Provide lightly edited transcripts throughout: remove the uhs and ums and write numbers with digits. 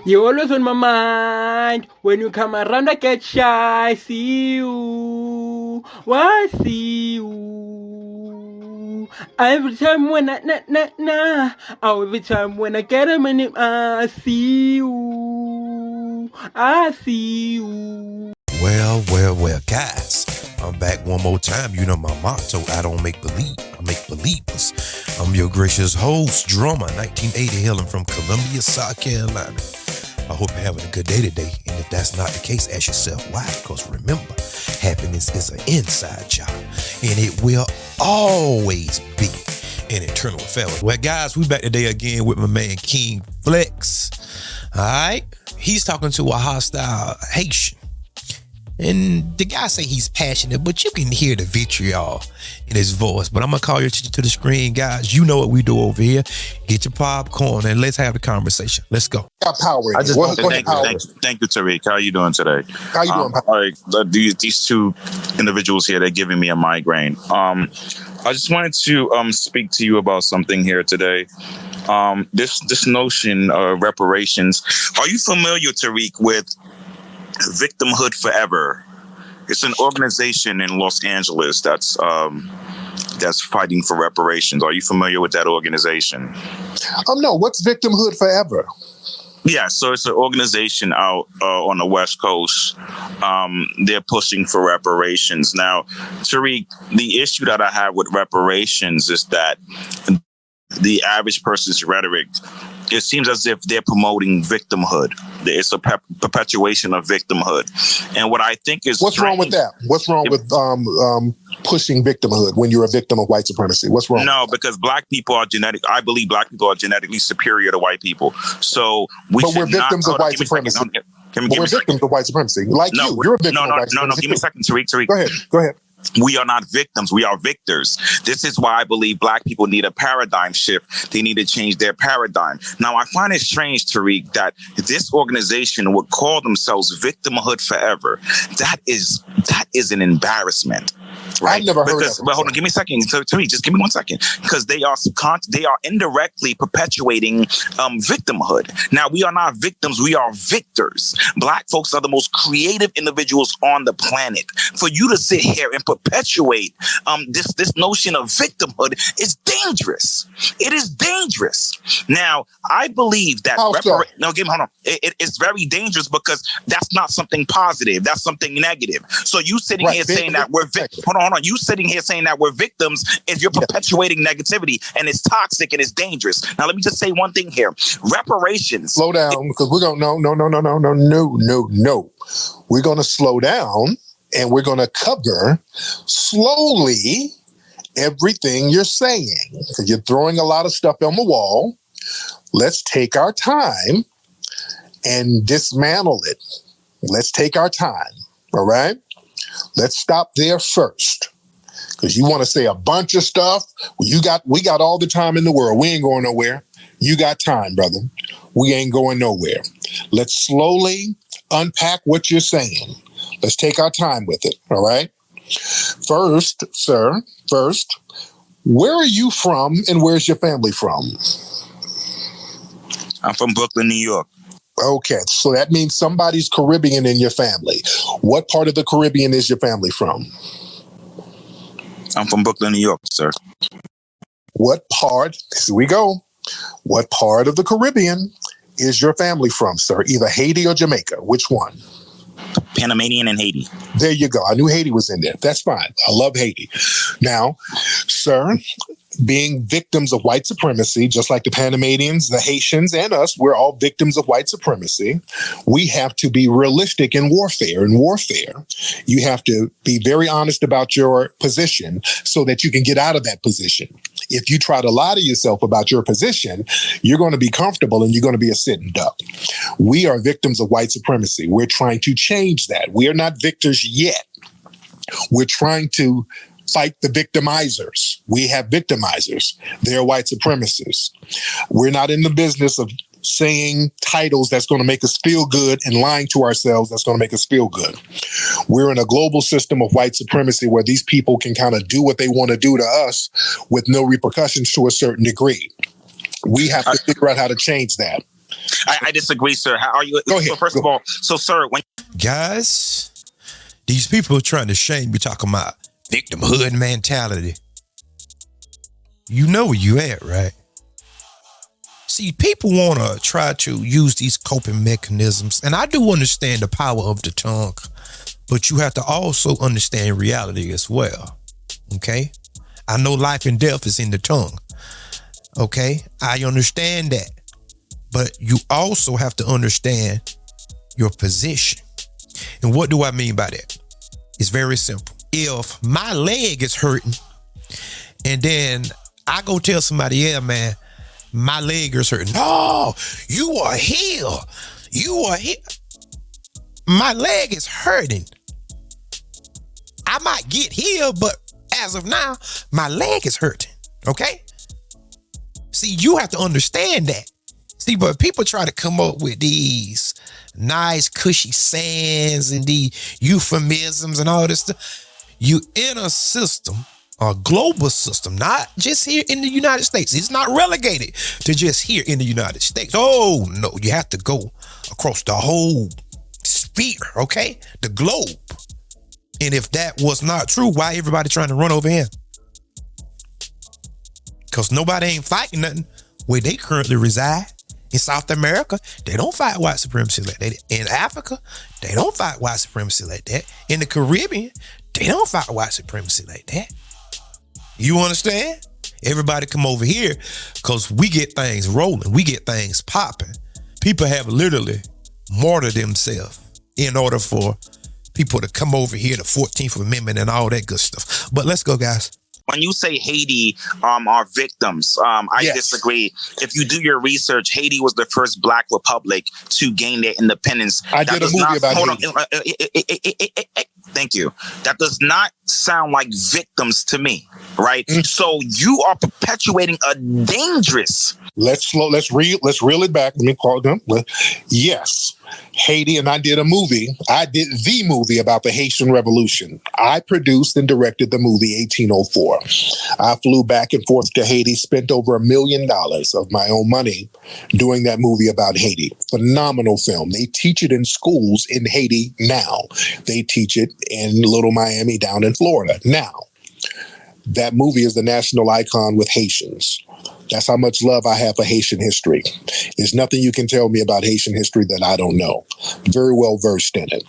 You're always on my mind. When you come around, I get shy. See you. Why see you? Every time when every time when I get a minute, I see you. I see you. Well, guys, I'm back one more time. You know my motto, I don't make believe, I make believers. I'm your gracious host, drummer, 1980, hailing from Columbia, South Carolina. I hope you're having a good day today, and if that's not the case, ask yourself why, because remember, happiness is an inside job, and it will always be an internal affair. Well, guys, we back today again with my man, King Flex. All right? He's talking to a hostile Haitian. And the guy say he's passionate, but you can hear the vitriol in his voice. But I'm going to call your attention to the screen, guys. You know what we do over here. Get your popcorn and let's have the conversation. Let's go. Power. Thank you, Tariq. How are you doing today? How you doing? All right, these two individuals here, they're giving me a migraine. I just wanted to speak to you about something here today. This notion of reparations. Are you familiar, Tariq, with Victimhood Forever? It's an organization in Los Angeles that's fighting for reparations. Are you familiar with that organization? No. What's Victimhood Forever? Yeah, so it's an organization out on the West Coast. They're pushing for reparations. Now, Tariq, the issue that I have with reparations is that the average person's rhetoric, it seems as if they're promoting victimhood. It's a perpetuation of victimhood. And what I think is... What's wrong with that? What's wrong with pushing victimhood when you're a victim of white supremacy? What's wrong? No, because black people are I believe black people are genetically superior to white people. So we're victims of white supremacy. We're victims of white supremacy. Like you're a victim of white supremacy. No, give me a second, Tariq. Go ahead. We are not victims. We are victors. This is why I believe black people need a paradigm shift. They need to change their paradigm. Now, I find it strange, Tariq, that this organization would call themselves Victimhood Forever. That is an embarrassment. Right? I've never heard of it. But hold on, give me a second. Tariq, just give me 1 second. Because they are indirectly perpetuating victimhood. Now, we are not victims. We are victors. Black folks are the most creative individuals on the planet. For you to sit here and perpetuate this notion of victimhood is dangerous. It is dangerous. Now, I believe that... hold on. It's very dangerous because that's not something positive. That's something negative. So you sitting here saying that we're victims... Hold on. You sitting here saying that we're victims is you're perpetuating negativity, and it's toxic and it's dangerous. Now, let me just say one thing here. Reparations... Slow down, because we're going... No. We're going to slow down, and we're going to cover slowly everything you're saying. Because you're throwing a lot of stuff on the wall. Let's take our time and dismantle it. Let's take our time, all right? Let's stop there first. Because you want to say a bunch of stuff. We got all the time in the world. We ain't going nowhere. You got time, brother. We ain't going nowhere. Let's slowly unpack what you're saying. Let's take our time with it, all right? First, where are you from and where's your family from? I'm from Brooklyn, New York. Okay, so that means somebody's Caribbean in your family. What part of the Caribbean is your family from? I'm from Brooklyn, New York, sir. What part, here we go. What part of the Caribbean is your family from, sir? Either Haiti or Jamaica. Which one? Panamanian and Haiti. There you go. I knew Haiti was in there. That's fine. I love Haiti. Now, sir, being victims of white supremacy, just like the Panamanians, the Haitians, and us, we're all victims of white supremacy. We have to be realistic in warfare. In warfare, you have to be very honest about your position so that you can get out of that position. If you try to lie to yourself about your position, you're going to be comfortable and you're going to be a sitting duck. We are victims of white supremacy. We're trying to change that. We are not victors yet. We're trying to fight the victimizers. We have victimizers. They're white supremacists. We're not in the business of saying titles that's going to make us feel good and lying to ourselves that's going to make us feel good. We're in a global system of white supremacy where these people can kind of do what they want to do to us with no repercussions to a certain degree. We have to figure out how to change that. I disagree, sir. How are you? Go ahead. So first of all, sir, when Guys, these people are trying to shame me, talking about victimhood mentality. You know where you at, right? See, people want to try to use these coping mechanisms, and I do understand the power of the tongue, but you have to also understand reality as well, okay? I know life and death is in the tongue, okay? I understand that, but you also have to understand your position. And what do I mean by that? It's very simple. If my leg is hurting and then I go tell somebody, yeah, man, my leg is hurting. No, you are healed. You are healed. My leg is hurting. I might get healed, but as of now, my leg is hurting. Okay? See, you have to understand that. See, but people try to come up with these nice, cushy sayings and the euphemisms and all this stuff. You in a system, a global system, not just here in the United States. It's not relegated to just here in the United States. Oh, no, you have to go across the whole sphere, okay? The globe. And if that was not true, why everybody trying to run over here? Because nobody ain't fighting nothing where they currently reside. In South America, they don't fight white supremacy like that. In Africa, they don't fight white supremacy like that. In the Caribbean, they don't fight white supremacy like that. You understand? Everybody come over here because we get things rolling. We get things popping. People have literally martyred themselves in order for people to come over here, the 14th Amendment and all that good stuff. But let's go, guys. When you say Haiti are victims, I disagree. If you do your research, Haiti was the first Black republic to gain their independence. I did a movie about Haiti. Thank you. That does not sound like victims to me, right? So you are perpetuating a dangerous. Let's reel it back. Let me call them. Yes, Haiti, and I did a movie. I did the movie about the Haitian Revolution. I produced and directed the movie 1804. I flew back and forth to Haiti, spent over $1 million of my own money doing that movie about Haiti. Phenomenal film. They teach it in schools in Haiti now. They teach it in Little Miami down in Florida now. That movie is the national icon with Haitians. That's how much love I have for Haitian history. There's nothing you can tell me about Haitian history that I don't know. Very well versed in it.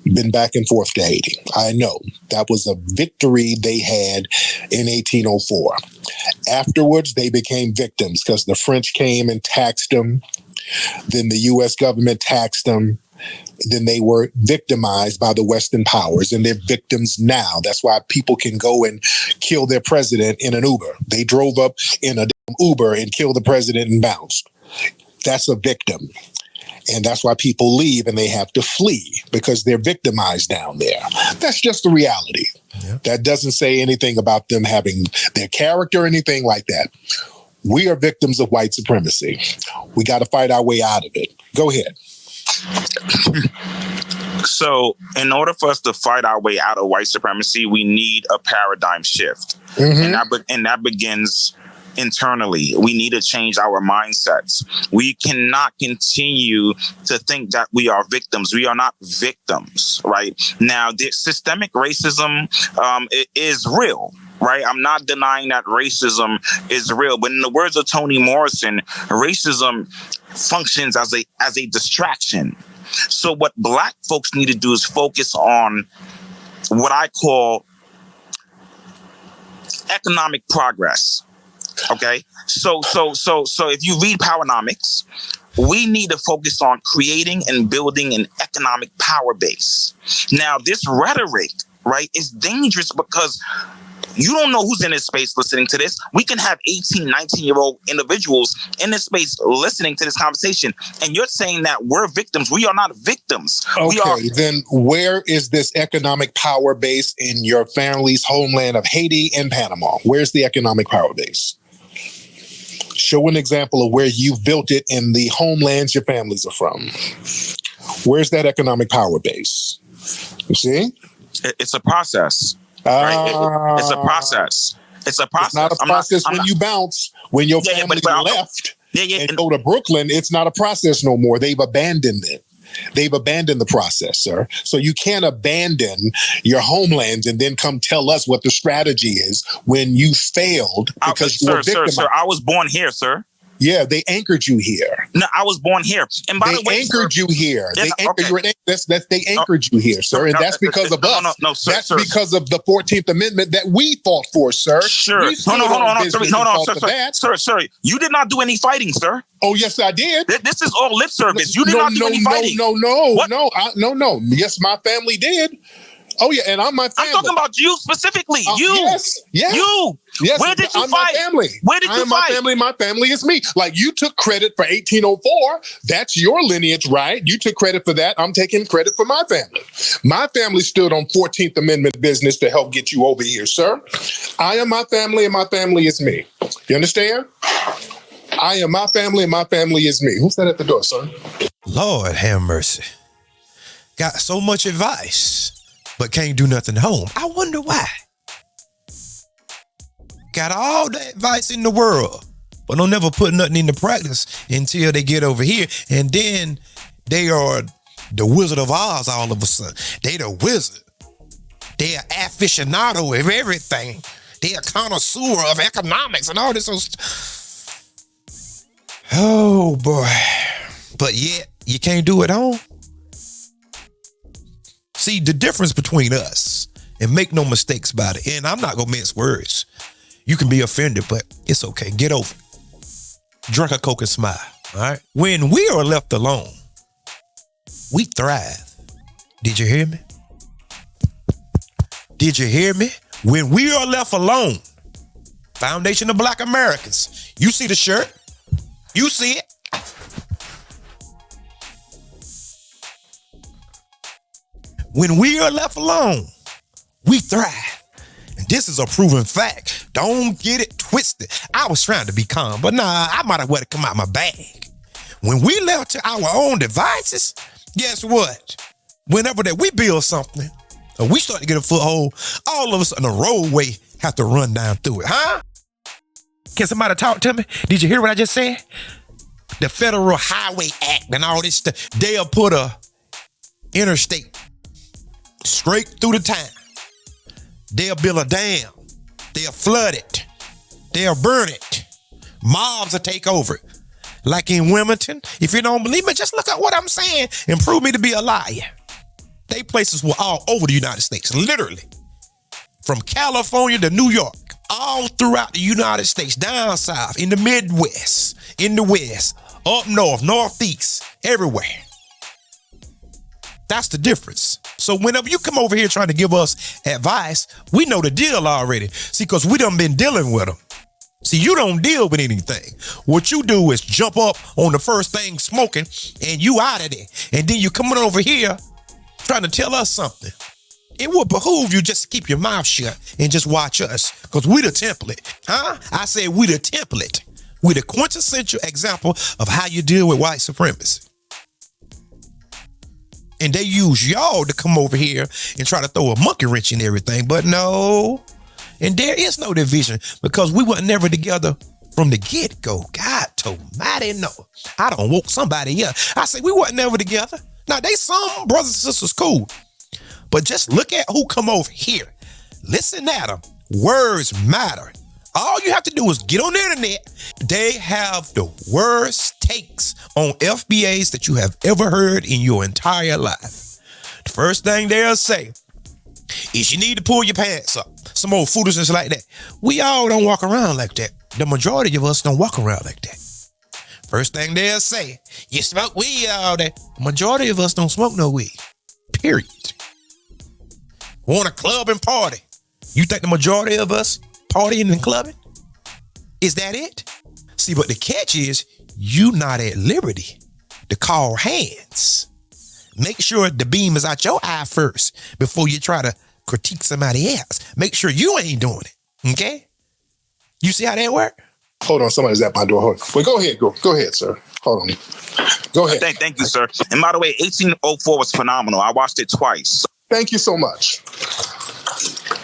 Been back and forth to Haiti. I know that was a victory they had in 1804. Afterwards, they became victims because the French came and taxed them. Then the U.S. government taxed them. Then they were victimized by the Western powers, and they're victims now. That's why people can go and kill their president in an Uber. They drove up in a Uber and killed the president and bounced. That's a victim. And that's why people leave and they have to flee because they're victimized down there. That's just the reality. Yeah. That doesn't say anything about them having their character or anything like that. We are victims of white supremacy. We got to fight our way out of it. Go ahead. So in order for us to fight our way out of white supremacy, we need a paradigm shift. Mm-hmm. And that begins internally. We need to change our mindsets. We cannot continue to think that we are victims. We are not victims, right? Now, the systemic racism is real. Right. I'm not denying that racism is real. But in the words of Toni Morrison, racism functions as a distraction. So what Black folks need to do is focus on what I call economic progress. OK, so if you read Powernomics, we need to focus on creating and building an economic power base. Now, this rhetoric, right, is dangerous because you don't know who's in this space listening to this. We can have 18, 19-year-old individuals in this space listening to this conversation. And you're saying that we're victims. We are not victims. Okay, then where is this economic power base in your family's homeland of Haiti and Panama? Where's the economic power base? Show an example of where you've built it in the homelands your families are from. Where's that economic power base? You see? It's a process. Right? It's a process. It's a process. It's not a process when you bounce, when your family left. and go to Brooklyn, it's not a process no more. They've abandoned it. They've abandoned the process, sir. So you can't abandon your homelands and then come tell us what the strategy is when you failed because you were victimized. Sir, I was born here, sir. Yeah, they anchored you here. No, I was born here. And by the way, they anchored you here. Yeah, They anchored you here, sir. And that's because of us. No, sir. That's because of the 14th Amendment that we fought for, sir. Sure. Hold on, sir. You did not do any fighting, sir. Oh, yes, I did. This is all lip service. You did not do any fighting. No. Yes, my family did. Oh, yeah, and I'm my family. I'm talking about you specifically. You. Yes. You. Yes. Where did you I'm fight? My family. Where did you fight? My family. My family is me. Like, you took credit for 1804. That's your lineage, right? You took credit for that. I'm taking credit for my family. My family stood on 14th Amendment business to help get you over here, sir. I am my family, and my family is me. You understand? I am my family, and my family is me. Who's that at the door, sir? Lord have mercy. Got so much advice, but can't do nothing at home. I wonder why. Got all the advice in the world, but don't never put nothing into practice until they get over here. And then they are the Wizard of Oz all of a sudden. They the wizard. They are aficionado of everything. They are connoisseur of economics and all this old stuff. Oh boy. But yet you can't do it home. See, the difference between us, and make no mistakes about it, and I'm not going to mince words. You can be offended, but it's okay. Get over it. Drink a Coke and smile, all right? When we are left alone, we thrive. Did you hear me? Did you hear me? When we are left alone, Foundation of Black Americans, you see the shirt? You see it? When we are left alone, we thrive. And this is a proven fact. Don't get it twisted. I was trying to be calm, but nah, I might have well come out my bag. When we left to our own devices, guess what? Whenever that we build something, or we start to get a foothold, all of us on the roadway have to run down through it, huh? Can somebody talk to me? Did you hear what I just said? The Federal Highway Act and all this stuff, they'll put a interstate straight through the town. They'll build a dam. They'll flood it. They'll burn it. Mobs will take over it. Like in Wilmington. If you don't believe me, just look at what I'm saying and prove me to be a liar. They places were all over the United States, literally. From California to New York, all throughout the United States, down south, in the Midwest, in the West, up north, northeast, everywhere. That's the difference. So whenever you come over here trying to give us advice, we know the deal already. See, because we done been dealing with them. See, you don't deal with anything. What you do is jump up on the first thing smoking and you out of there. And then you coming over here trying to tell us something. It would behoove you just to keep your mouth shut and just watch us, because we the template. Huh? I said we the template. We the quintessential example of how you deal with white supremacy. And they use y'all to come over here and try to throw a monkey wrench in everything. But no, and there is no division, because we were never together from the get-go. God almighty, no. I done woke somebody up. I said we weren't never together. Now, they some brothers and sisters cool. But just look at who come over here. Listen at them. Words matter. All you have to do is get on the internet. They have the worst takes on FBAs that you have ever heard in your entire life. The first thing they'll say is you need to pull your pants up. Some old foolishness like that. We all don't walk around like that. The majority of us don't walk around like that. First thing they'll say, you smoke weed all day. The majority of us don't smoke no weed. Period. Want to club and party. You think the majority of us partying and clubbing? Is that it? See, but the catch is you not at liberty to call hands. Make sure the beam is out your eye first before you try to critique somebody else. Make sure you ain't doing it. Okay? You see how that work? Hold on, somebody's at my door. Hold on. Well, go ahead, sir. Hold on. Go ahead. Thank you, sir. And by the way, 1804 was phenomenal. I watched it twice. Thank you so much.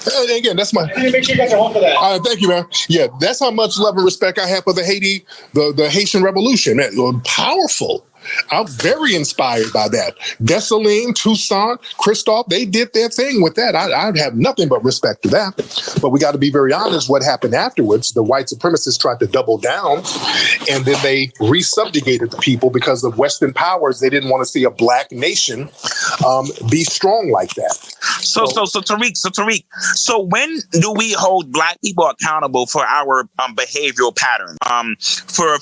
And again, that's my. Make sure you guys are home for that. Thank you, man. Yeah, that's how much love and respect I have for the Haitian Revolution. Man, powerful. I'm very inspired by that. Dessalines, Toussaint, Christophe, they did their thing with that. I have nothing but respect for that. But we got to be very honest what happened afterwards. The white supremacists tried to double down, and then they re-subjugated the people because of Western powers. They didn't want to see a black nation be strong like that. So Tariq, so when do we hold black people accountable for our behavioral pattern, for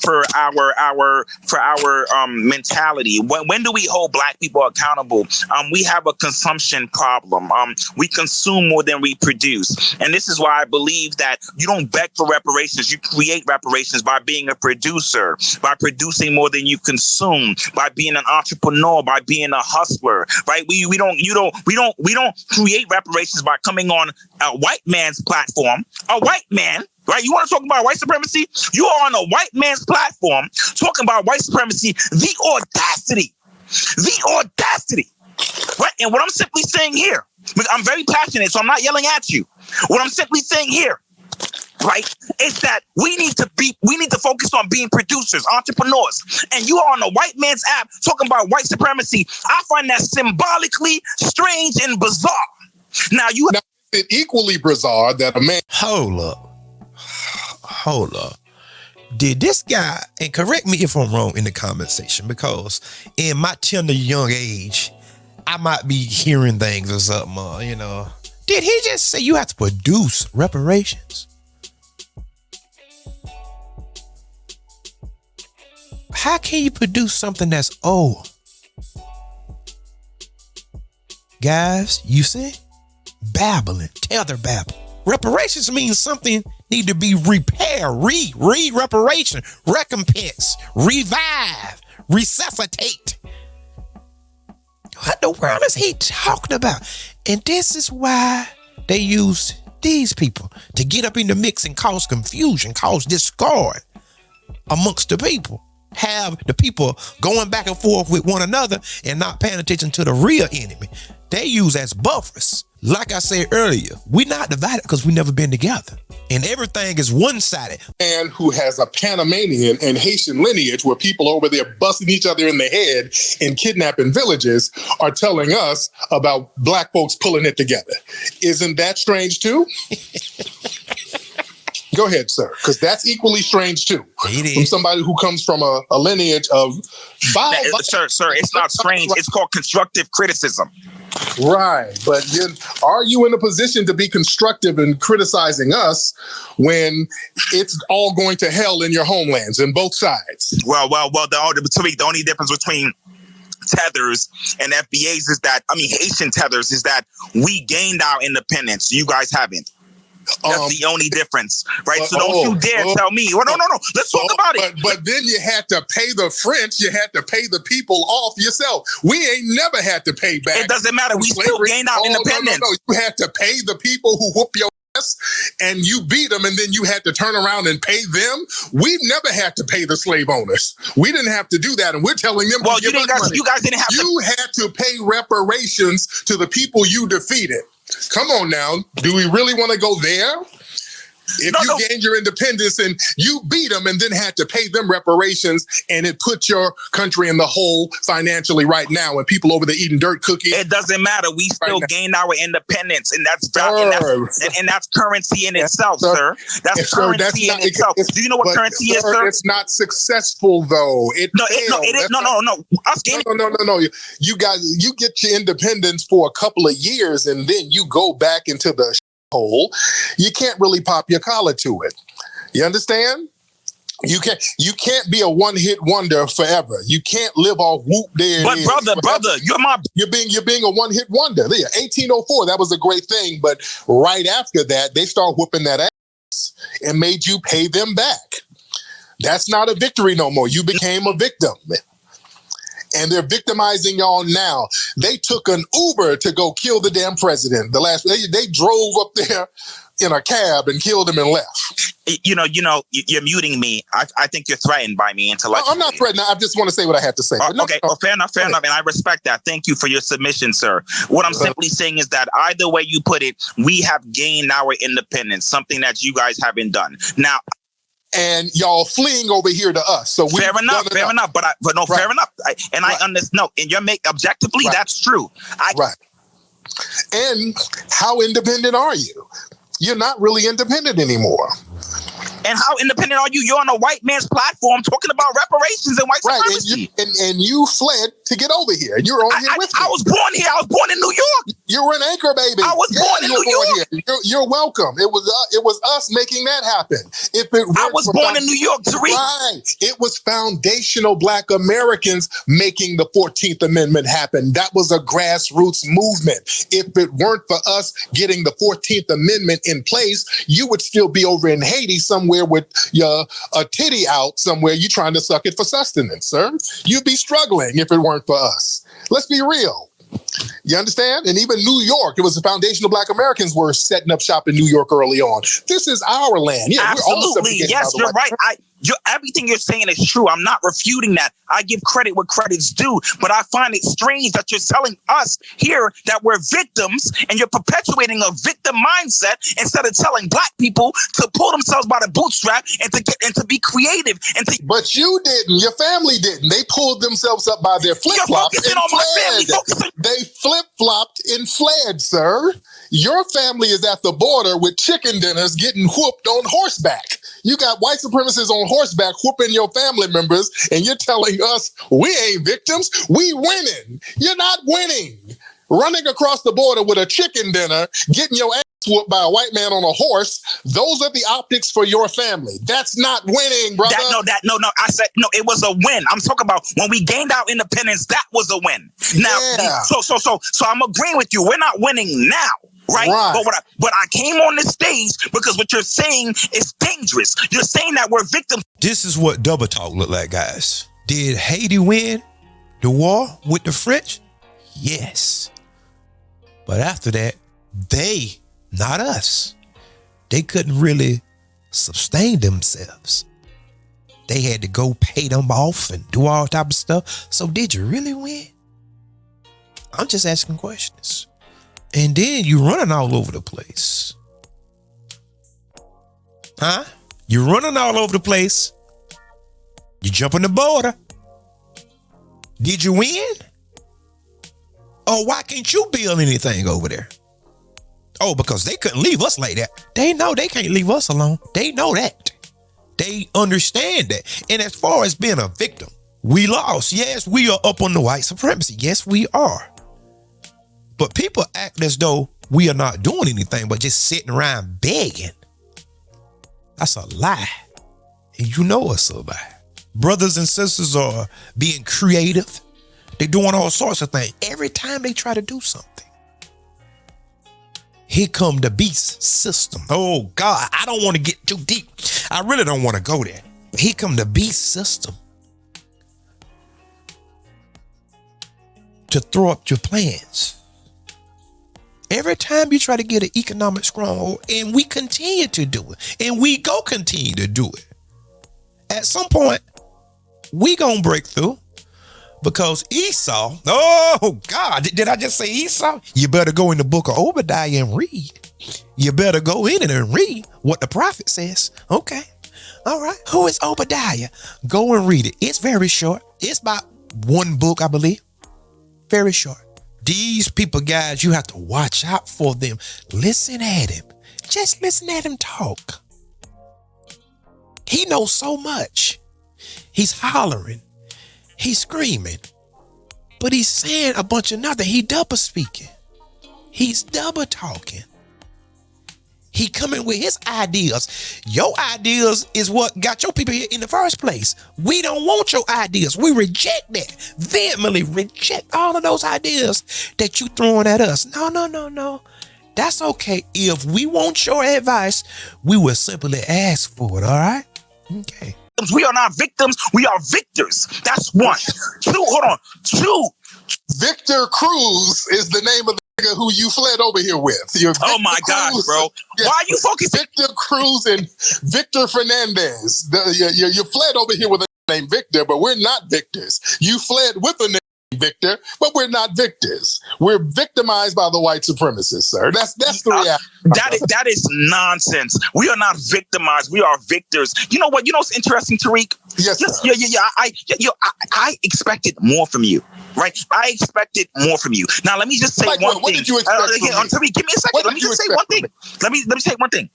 our mentality? When do we hold black people accountable? We have a consumption problem. We consume more than we produce, and this is why I believe that you don't beg for reparations. You create reparations by being a producer, by producing more than you consume, by being an entrepreneur, by being a hustler. Right? We don't create reparations by coming on a white man's platform. A white man. Right? You want to talk about white supremacy? You are on a white man's platform talking about white supremacy. The audacity. Right? And what I'm simply saying here, I'm very passionate, so I'm not yelling at you. What I'm simply saying here, right, is that we need to focus on being producers, entrepreneurs. And you are on a white man's app talking about white supremacy. I find that symbolically strange and bizarre. Now it's equally bizarre that a man. Hold up. Did this guy, and correct me if I'm wrong in the comment section, because in my tender young age, I might be hearing things or something, Did he just say you have to produce reparations? How can you produce something that's old? Guys, you see? Babbling, tether babble. Reparations means something need to be repaired, reparation, recompense, revive, resuscitate. What the world is he talking about? And this is why they use these people to get up in the mix and cause confusion, cause discord amongst the people. Have the people going back and forth with one another and not paying attention to the real enemy. They use as buffers. Like I said earlier, we're not divided because we've never been together. And everything is one-sided. Man who has a Panamanian and Haitian lineage where people over there busting each other in the head and kidnapping villages are telling us about black folks pulling it together. Isn't that strange too? Go ahead, sir, because that's equally strange too. From somebody who comes from a lineage of Sir, it's not strange. It's called constructive criticism. Right, but are you in a position to be constructive in criticizing us when it's all going to hell in your homelands in both sides? Well, the only difference between tethers and FBAs is that, Haitian tethers is that we gained our independence. You guys haven't. That's the only difference, right? So don't you dare tell me. Well, no. Let's talk about it. But then you had to pay the French. You had to pay the people off yourself. We ain't never had to pay back. It doesn't matter. We still gained our independence. No. You had to pay the people who whoop your ass and you beat them, and then you had to turn around and pay them. We've never had to pay the slave owners. We didn't have to do that, and we're telling them. Well, you guys didn't have. You had to pay reparations to the people you defeated. Come on now. Do we really want to go there? If you gained your independence and you beat them and then had to pay them reparations, and it put your country in the hole financially right now, and people over there eating dirt cookies. It doesn't matter. We still gained our independence, and that's that's currency in itself, sir. That's currency in itself. Do you know what currency is, sir? It's not successful though. It is. No. Us gaining. No. You guys, you get your independence for a couple of years, and then you go back into the hole. You can't really pop your collar to it. You understand? You can't be a one-hit wonder forever. You can't live off whoop there. But brother, you're being a one-hit wonder. Yeah, 1804, that was a great thing, but right after that, they start whooping that ass and made you pay them back. That's not a victory no more. You became a victim. and they're victimizing y'all now. They took an Uber to go kill the damn president. They drove up there in a cab and killed him and left. You're muting me. I think you're threatened by me intellectually. I'm not threatened. I just want to say what I have to say. Okay, fair enough, and I respect that. Thank you for your submission, sir. What I'm simply saying is that either way you put it, we have gained our independence, something that you guys haven't done. Now, and y'all fleeing over here to us. So fair enough. Fair enough. And I understand. No, and you're objectively, that's true. Right. And how independent are you? You're not really independent anymore. And how independent are you? You're on a white man's platform talking about reparations and white supremacy. And you fled to get over here. And you're over here with me. I was born here. I was born in New York. You were an anchor baby. I was born in New York. You're welcome. It was us making that happen. I was born in New York, Tariq. Right. It was foundational Black Americans making the 14th Amendment happen. That was a grassroots movement. If it weren't for us getting the 14th Amendment in place, you would still be over in Haiti somewhere with a titty out somewhere. You trying to suck it for sustenance, sir. You'd be struggling if it weren't for us. Let's be real. You understand? And even New York, it was the foundational Black Americans were setting up shop in New York early on. This is our land. Yeah, absolutely. Yes, you're right. Everything you're saying is true. I'm not refuting that. I give credit where credit's due, but I find it strange that you're telling us here that we're victims and you're perpetuating a victim mindset instead of telling Black people to pull themselves by the bootstrap and to be creative But you didn't. Your family didn't. They pulled themselves up by their flip-flops and fled. They flip-flopped and fled, sir. Your family is at the border with chicken dinners getting whooped on horseback. You got white supremacists on horseback whooping your family members, and you're telling us we ain't victims. We winning. You're not winning. Running across the border with a chicken dinner, getting your ass whooped by a white man on a horse. Those are the optics for your family. That's not winning, brother. No. I said no. It was a win. I'm talking about when we gained our independence. That was a win. Now, so I'm agreeing with you. We're not winning now. Right. But I came on this stage because what you're saying is dangerous. You're saying that we're victims. This is what double talk look like, guys. Did Haiti win the war with the French? Yes. But after that, they, not us, they couldn't really sustain themselves. They had to go pay them off and do all type of stuff. So did you really win? I'm just asking questions. And then you running all over the place. Huh? You're running all over the place. You jumping the border. Did you win? Oh, why can't you build anything over there? Oh, because they couldn't leave us like that. They know they can't leave us alone. They know that. They understand that. And as far as being a victim, we lost. Yes, we are up on the white supremacy. Yes, we are. But people act as though we are not doing anything but just sitting around begging. That's a lie. And you know it's a lie. Brothers and sisters are being creative. They're doing all sorts of things. Every time they try to do something, here come the beast system. Oh, God, I don't want to get too deep. I really don't want to go there. Here come the beast system to throw up your plans. Every time you try to get an economic stronghold, and we continue to do it, and we go continue to do it, at some point, we gonna break through because Esau, oh God, did I just say Esau? You better go in the book of Obadiah and read. You better go in it and read what the prophet says. Okay. All right. Who is Obadiah? Go and read it. It's very short. It's about one book, I believe. Very short. These people, guys, you have to watch out for them. Listen at him. Just listen at him talk. He knows so much. He's hollering. He's screaming. But he's saying a bunch of nothing. He double speaking. He's double talking. He coming with his ideas. Your ideas is what got your people here in the first place. We don't want your ideas. We reject that. Vehemently reject all of those ideas that you throwing at us. No. That's okay. If we want your advice, we will simply ask for it, all right? Okay. victims. We are not victims. We are victors. That's one. Two, hold on. Two. Victor Cruz is the name of the nigga who you fled over here with. Oh my gosh, bro. Yeah. Why are you focusing? Victor Cruz and Victor Fernandez. You fled over here with a named Victor, but we're not victors. You fled with a name Victor, but we're not victors. We're victimized by the white supremacists, sir. That's the reality. That is nonsense. We are not victimized. We are victors. You know what? You know what's interesting, Tariq? Yes, sir. I expected more from you, right? I expected more from you. Now, let me just say one thing. What did you expect from me? Tariq, give me a second. Let me just say one thing. Let me say one thing.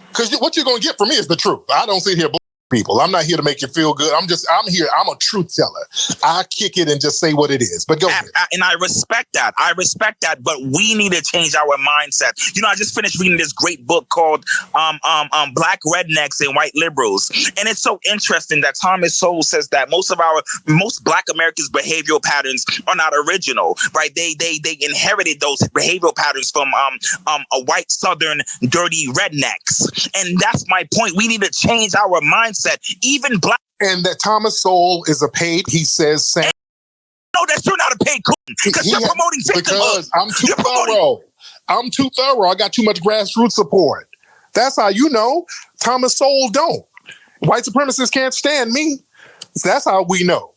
Because what you're going to get from me is the truth. I don't sit here people. I'm not here to make you feel good. I'm here. I'm a truth teller. I kick it and just say what it is. But go ahead. And I respect that. But we need to change our mindset. You know, I just finished reading this great book called Black Rednecks and White Liberals. And it's so interesting that Thomas Sowell says that most Black Americans' behavioral patterns are not original, right? They inherited those behavioral patterns from a white Southern dirty rednecks. And that's my point. We need to change our mindset. Even Black. And that Thomas Sowell is a paid, he says, no, that you're not a paid coon because you're promoting victimhood. Because I'm too thorough. I'm too thorough. I got too much grassroots support. That's how you know. Thomas Sowell don't. White supremacists can't stand me. That's how we know.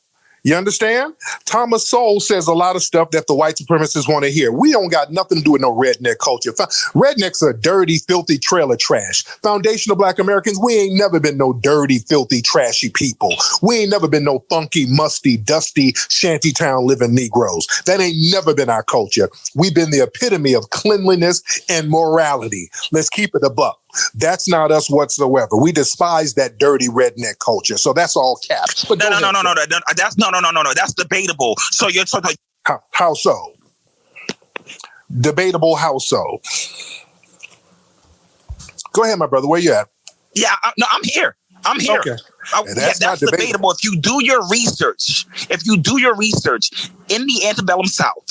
You understand? Thomas Sowell says a lot of stuff that the white supremacists want to hear. We don't got nothing to do with no redneck culture. Rednecks are dirty, filthy trailer trash. Foundational Black Americans, we ain't never been no dirty, filthy, trashy people. We ain't never been no funky, musty, dusty, shantytown living Negroes. That ain't never been our culture. We've been the epitome of cleanliness and morality. Let's keep it a buck. That's not us whatsoever. We despise that dirty redneck culture. So that's all cap. But no. That's debatable. So you're talking. How so? Debatable. How so? Go ahead, my brother. Where you at? Yeah, I'm here. Okay. That's debatable. If you do your research, in the antebellum South,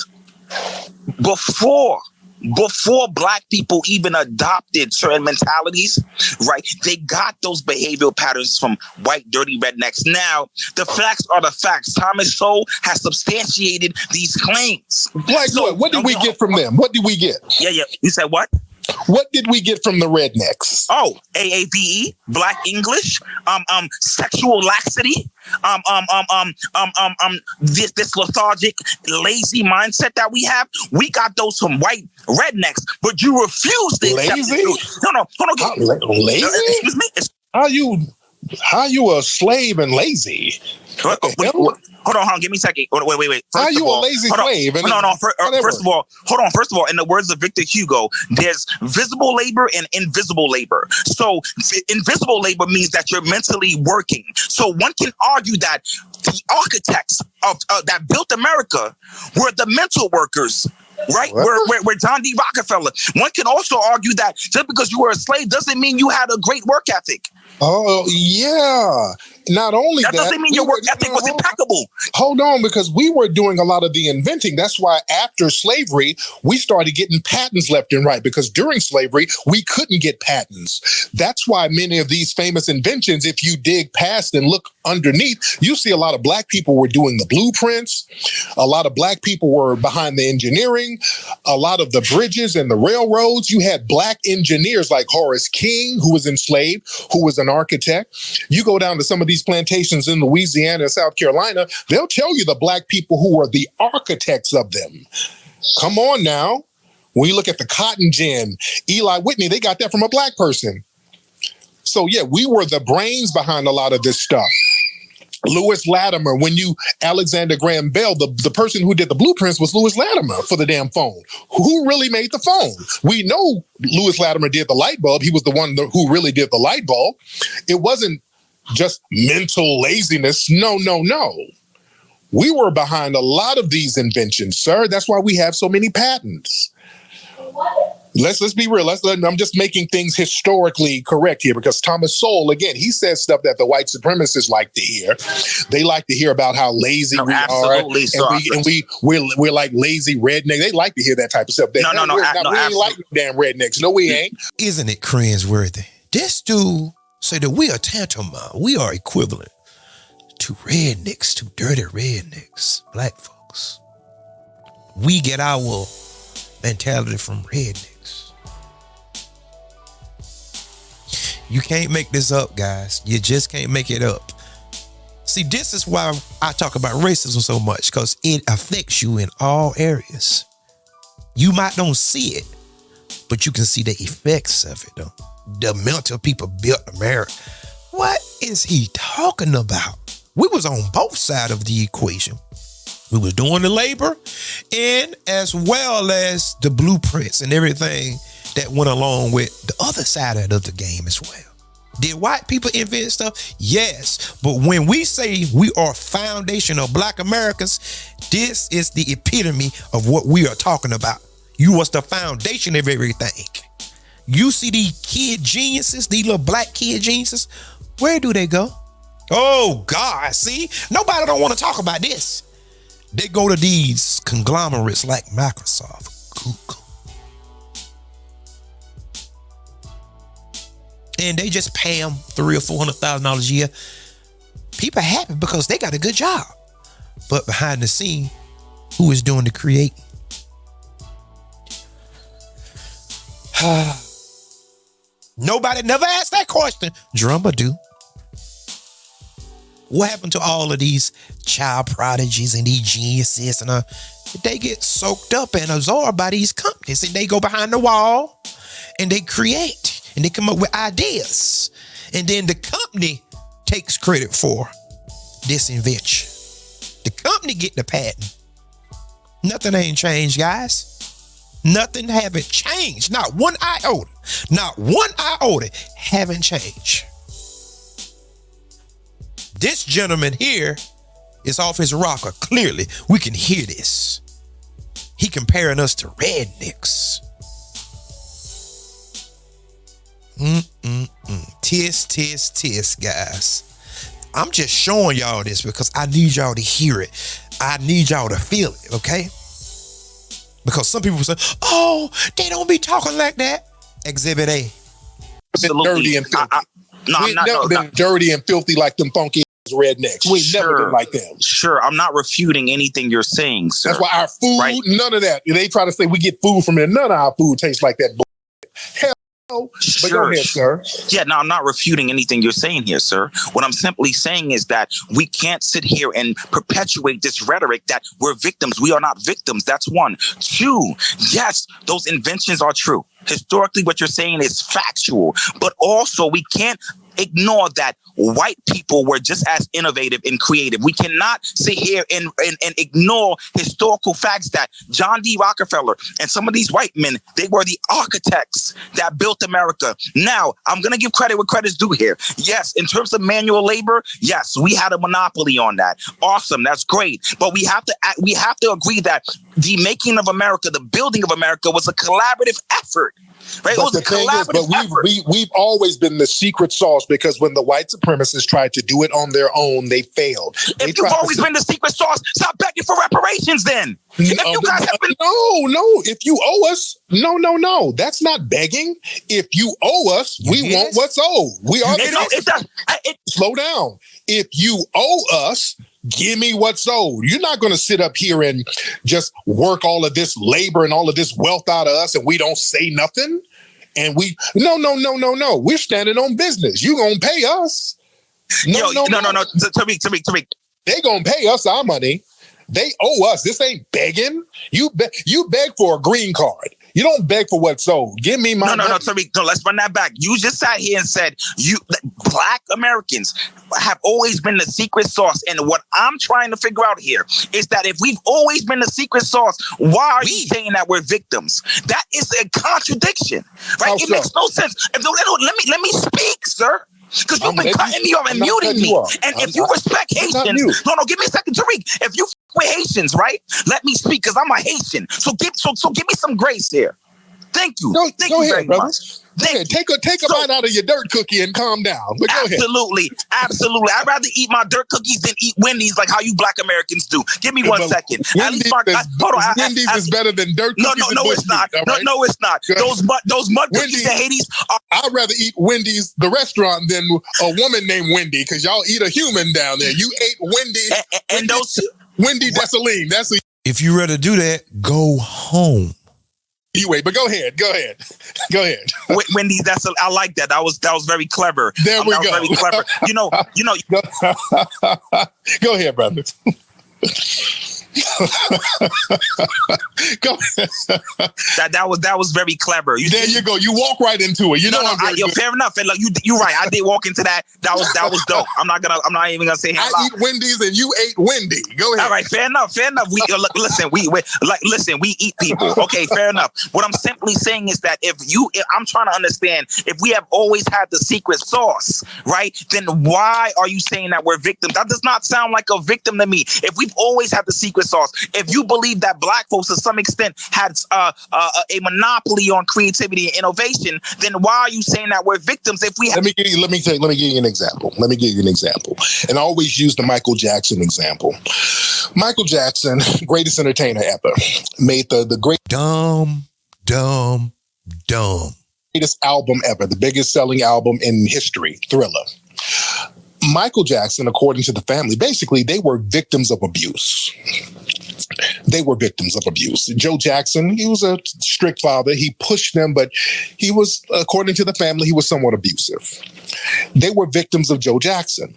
before Black people even adopted certain mentalities, right? They got those behavioral patterns from white, dirty rednecks. Now, the facts are the facts. Thomas Sowell has substantiated these claims. What did we get from them? What did we get? Yeah. You said what? What did we get from the rednecks? Oh, AAVE, Black English, sexual laxity, this lethargic, lazy mindset that we have. We got those from white rednecks, but you refuse to accept it. No. Lazy? Excuse me. How you a slave and lazy? Hold on, give me a second. Wait. How you a lazy slave? First of all, in the words of Victor Hugo, there's visible labor and invisible labor. So invisible labor means that you're mentally working. So one can argue that the architects of that built America were the mental workers. Right? We're John D. Rockefeller. One can also argue that just because you were a slave doesn't mean you had a great work ethic. Oh, yeah. Not only that doesn't mean your work ethic was impeccable. Hold on, because we were doing a lot of the inventing. That's why after slavery, we started getting patents left and right, because during slavery, we couldn't get patents. That's why many of these famous inventions, if you dig past and look underneath, you see a lot of Black people were doing the blueprints. A lot of Black people were behind the engineering. A lot of the bridges and the railroads, you had Black engineers like Horace King, who was enslaved, who was an architect. You go down to some of these plantations in Louisiana and South Carolina, they'll tell you the Black people who were the architects of them. Come on now. When you look at the cotton gin, Eli Whitney, they got that from a Black person. So yeah, we were the brains behind a lot of this stuff. Lewis Latimer, Alexander Graham Bell, the person who did the blueprints was Lewis Latimer for the damn phone. Who really made the phone? We know Lewis Latimer did the light bulb. He was the one who really did the light bulb. It wasn't just mental laziness. No. We were behind a lot of these inventions, sir. That's why we have so many patents. Let's be real. I'm just making things historically correct here, because Thomas Sowell, again, he says stuff that the white supremacists like to hear. They like to hear about how lazy we are, and we're like lazy rednecks. They like to hear that type of stuff. We ain't like damn rednecks. No, we ain't. Isn't it cringeworthy? This dude say that we are tantamount, we are equivalent to rednecks, to dirty rednecks, black folks. We get our mentality from rednecks. You can't make this up, guys. You just can't make it up. See, this is why I talk about racism so much, because it affects you in all areas. You might don't see it, but you can see the effects of it, though. The mental people built America. What is he talking about? We was on both sides of the equation. We was doing the labor and as well as the blueprints and everything that went along with the other side of the game as well. Did white people invent stuff? Yes. But when we say we are foundational Black Americans, this is the epitome of what we are talking about. You was the foundation of everything. You see these kid geniuses, these little black kid geniuses, where do they go? Oh God, see? Nobody don't want to talk about this. They go to these conglomerates like Microsoft, Google. And they just pay them $300,000 or $400,000 a year. People are happy because they got a good job. But behind the scene, who is doing the creating? Nobody never asked that question. Drummer do. What happened to all of these child prodigies and these geniuses? And they get soaked up and absorbed by these companies, and they go behind the wall and they create and they come up with ideas. And then the company takes credit for this invention. The company get the patent. Nothing ain't changed, guys. Nothing haven't changed. Not one iota. Not one iota haven't changed. This gentleman here is off his rocker. Clearly, we can hear this. He comparing us to rednecks. Tisk, guys. I'm just showing y'all this because I need y'all to hear it. I need y'all to feel it, okay? Because some people say, oh, they don't be talking like that. Exhibit A. Absolutely. Dirty and filthy. We've never been dirty and filthy like them funky rednecks. We've never been like them. Sure, I'm not refuting anything you're saying, sir. That's why our food, right? None of that. They try to say we get food from it. None of our food tastes like that. Hell no. But go ahead, sir. Yeah, no, I'm not refuting anything you're saying here, sir. What I'm simply saying is that we can't sit here and perpetuate this rhetoric that we're victims. We are not victims. That's one. Two, yes, those inventions are true. Historically, what you're saying is factual, but also we can't ignore that white people were just as innovative and creative. We cannot sit here and ignore historical facts that John D. Rockefeller and some of these white men, they were the architects that built America. Now, I'm going to give credit where credit's due here. Yes, in terms of manual labor, yes, we had a monopoly on that. Awesome, that's great. But we have to agree that the making of America, the building of America was a collaborative effort. Right? But the thing is, but we've always been the secret sauce, because when the white supremacists tried to do it on their own, they failed. If you've always been the secret sauce, stop begging for reparations then. If you guys have been... No. If you owe us, no. That's not begging. If you owe us, we want what's owed. We are slow down. If you owe us, give me what's owed. You're not going to sit up here and just work all of this labor and all of this wealth out of us and we don't say nothing. And no. We're standing on business. You going to pay us. No. Tariq. They going to pay us our money. They owe us. This ain't begging. You beg for a green card. You don't beg for what's owed. Give me my money. No, Tariq, let's run that back. You just sat here and said Black Americans have always been the secret sauce. And what I'm trying to figure out here is that if we've always been the secret sauce, why are you saying that we're victims? That is a contradiction, right? It makes no sense. Let me speak, sir. Because you've been cutting me off and muting me. And if you respect Haitians, no, give me a second, Tariq. If you with Haitians, right? Let me speak because I'm a Haitian. So give me some grace here. Thank you. Thank you very much. Take a bite out of your dirt cookie and calm down. But go ahead. Absolutely. I'd rather eat my dirt cookies than eat Wendy's like how you Black Americans do. Give me 1 second. Wendy's is better than dirt cookies. No, it's not. Right? No, it's not. Those mud cookies in Haiti are. I'd rather eat Wendy's, the restaurant, than a woman named Wendy, because y'all eat a human down there. You ate Wendy and those Wendy Desaline. If you rather do that, go home. Anyway, but go ahead. Wendy's. I like that. That was very clever. There we go. Very clever. You know. Go ahead, brother. Go ahead. That was very clever. You go. You walk right into it. Fair enough. And you're right. I did walk into that. That was dope. I'm not even gonna say. I eat Wendy's and you ate Wendy. Go ahead. All right. Fair enough. We eat people. Okay. Fair enough. What I'm simply saying is that if I'm trying to understand, if we have always had the secret sauce, right? Then why are you saying that we're victims? That does not sound like a victim to me. If we've always had the secret sauce, if you believe that Black folks to some extent had a monopoly on creativity and innovation, then why are you saying that we're victims? If we have... Let me give you an example. And I always use the Michael Jackson example. Michael Jackson, greatest entertainer ever, made the great dumb. Greatest album ever, the biggest selling album in history, Thriller. Michael Jackson, according to the family, basically they were victims of abuse. Joe Jackson, he was a strict father. He pushed them, but he was, according to the family, he was somewhat abusive. They were victims of Joe Jackson.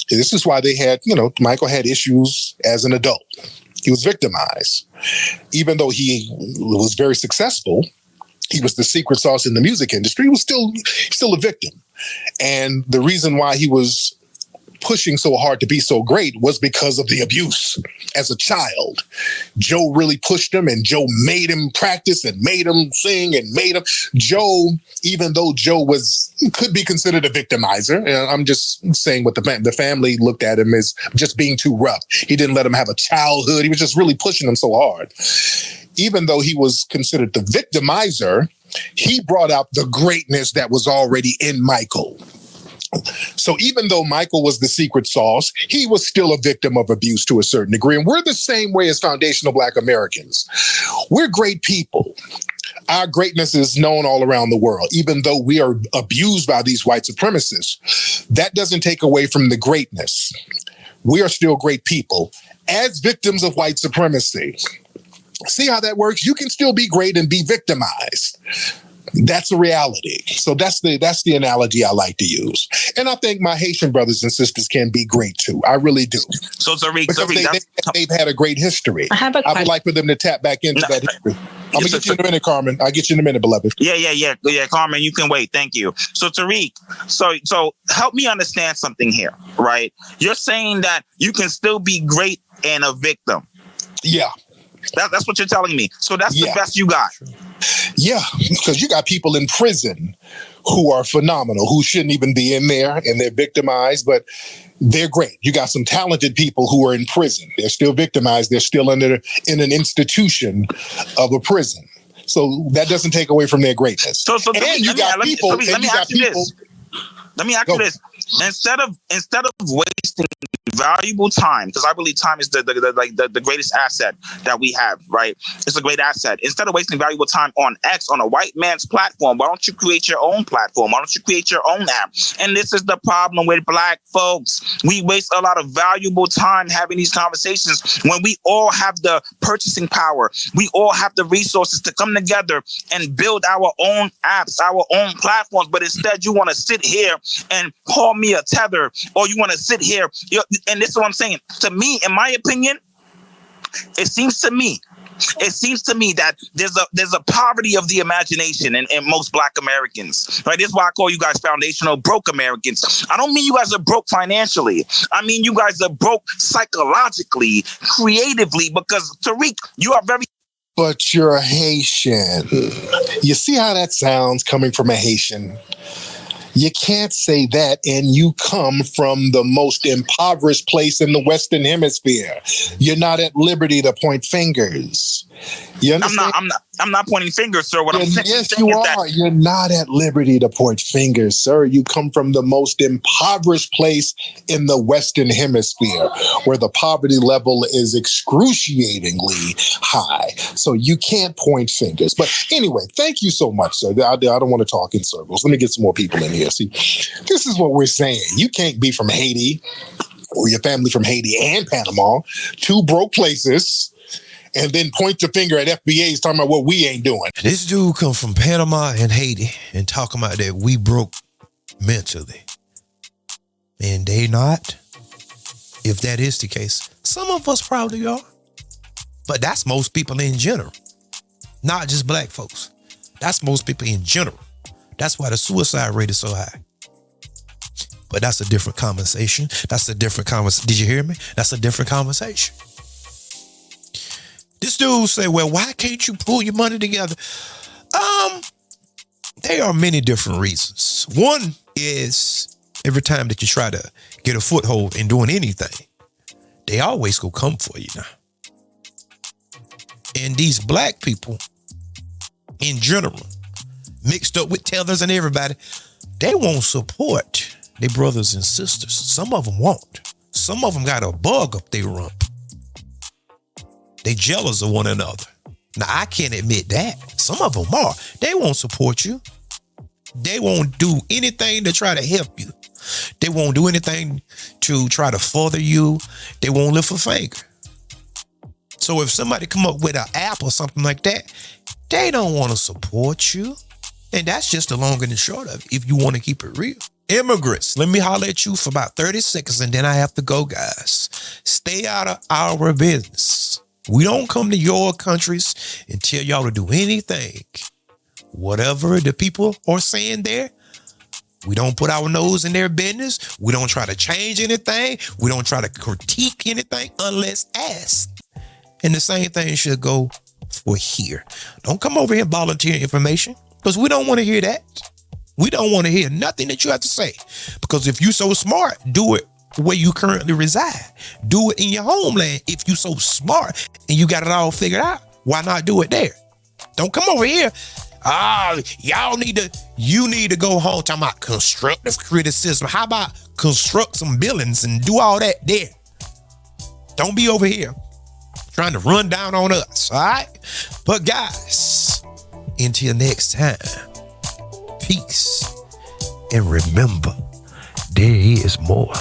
This is why they had, Michael had issues as an adult. He was victimized. Even though he was very successful, he was the secret sauce in the music industry, he was still a victim. And the reason why he was pushing so hard to be so great was because of the abuse as a child. Joe really pushed him, and Joe made him practice and made him sing and made him. Joe, even though Joe could be considered a victimizer, and I'm just saying what the family looked at him as just being too rough. He didn't let him have a childhood. He was just really pushing him so hard. Even though he was considered the victimizer, he brought out the greatness that was already in Michael. So even though Michael was the secret sauce, he was still a victim of abuse to a certain degree. And we're the same way as foundational Black Americans. We're great people. Our greatness is known all around the world. Even though we are abused by these white supremacists, that doesn't take away from the greatness. We are still great people as victims of white supremacy. See how that works? You can still be great and be victimized. That's a reality. So that's the analogy I like to use. And I think my Haitian brothers and sisters can be great too. I really do. So Tariq, they've had a great history. I would like for them to tap back into that history. I'm going to get you in a minute, Carmen. I'll get you in a minute, beloved. Yeah, Carmen, you can wait. Thank you. So Tariq, so help me understand something here, right? You're saying that you can still be great and a victim. Yeah. That's what you're telling me. So that's the best you got. Yeah, because you got people in prison who are phenomenal, who shouldn't even be in there, and they're victimized, but they're great. You got some talented people who are in prison. They're still victimized. They're still in an institution of a prison. So that doesn't take away from their greatness. Let me ask you this. Instead of wasting valuable time, because I believe time is the greatest asset that we have, right? It's a great asset. Instead of wasting valuable time on X, on a white man's platform, why don't you create your own platform? Why don't you create your own app? And this is the problem with Black folks. We waste a lot of valuable time having these conversations when we all have the purchasing power. We all have the resources to come together and build our own apps, our own platforms. But instead, you want to sit here and call me a tether, or you want to sit here. And this is what I'm saying. To me, in my opinion, it seems to me that there's a poverty of the imagination in most Black Americans. Right? This is why I call you guys foundational broke Americans. I don't mean you guys are broke financially. I mean you guys are broke psychologically, creatively, because Tariq, you are very... But you're a Haitian. You see how that sounds coming from a Haitian? You can't say that, and you come from the most impoverished place in the Western Hemisphere. You're not at liberty to point fingers. You understand? I'm not pointing fingers, sir. What I'm saying, yes, saying you is are. that You're not at liberty to point fingers, sir. You come from the most impoverished place in the Western Hemisphere, where the poverty level is excruciatingly high. So you can't point fingers. But anyway, thank you so much, sir. I don't want to talk in circles. Let me get some more people in here. See, this is what we're saying. You can't be from Haiti or your family from Haiti and Panama, two broke places, and then point your finger at FBA's talking about what we ain't doing. This dude come from Panama and Haiti and talking about that we broke mentally. And they not. If that is the case, some of us probably are. But that's most people in general. Not just black folks. That's most people in general. That's why the suicide rate is so high. But that's a different conversation. That's a different conversation. Did you hear me? That's a different conversation. This dude say, well, why can't you pull your money together? There are many different reasons. One is every time that you try to get a foothold in doing anything, they always go come for you now. And these black people in general, mixed up with tethers and everybody, they won't support their brothers and sisters. Some of them won't. Some of them got a bug up their rump. They jealous of one another. Now, I can't admit that. Some of them are. They won't support you. They won't do anything to try to help you. They won't do anything to try to further you. They won't lift a finger. So if somebody come up with an app or something like that, they don't want to support you. And that's just the long and the short of it, if you want to keep it real. Immigrants, let me holler at you for about 30 seconds and then I have to go, guys. Stay out of our business. We don't come to your countries and tell y'all to do anything. Whatever the people are saying there, we don't put our nose in their business. We don't try to change anything. We don't try to critique anything unless asked. And the same thing should go for here. Don't come over here and volunteer information because we don't want to hear that. We don't want to hear nothing that you have to say because if you're so smart, do it where you currently reside. Do it in your homeland if you so smart and you got it all figured out. Why not do it there? Don't come over here. You need to go home talking about constructive criticism. How about construct some buildings and do all that there? Don't be over here trying to run down on us, all right? But guys, until next time, peace. And remember, there is more.